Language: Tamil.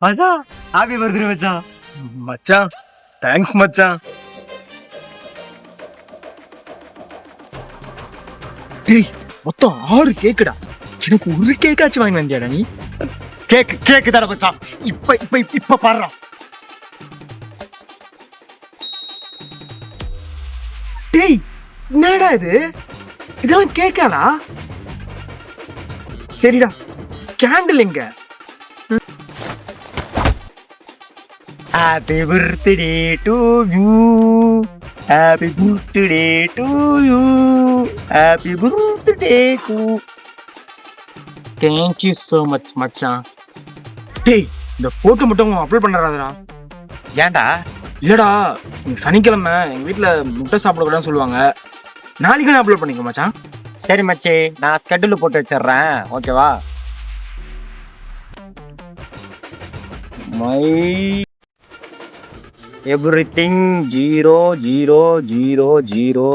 மச்சான் ஹாப்பி பர்த்டே மச்சான். மச்சான் தேங்க்ஸ் மச்சான். டேய் மொத்தம் 6 கேக்குடா. எனக்கு ஒரு கேக்காச்சும் வாங்கி வந்தியாடா நீ? கேக்கு தர மச்சான். இப்ப பாடுறா. டேய் என்னடா இது? இதெல்லாம் கேக்காடா? சரிடா, கேண்டில் எங்க? Happy birthday to you. Happy birthday to you. Happy birthday to. Thank you so much மச்சான். டேய் இந்த போட்டோ மட்டும் அப்லோட் பண்ணறாதடா. ஏன்டா? இல்லடா, இன்னைக்கு சனிக்கிழமை எங்க வீட்டுல முட்டை சாப்பிடக்கூடாதுன்னு சொல்லுவாங்க. நாளைக்கு அப்லோட் பண்ணிக்க மச்சான். சரி மச்சி, நான் ஸ்கெட்யூல் போட்டு வச்சிடுறேன். ஓகேவா? My everything 0 0 0 0.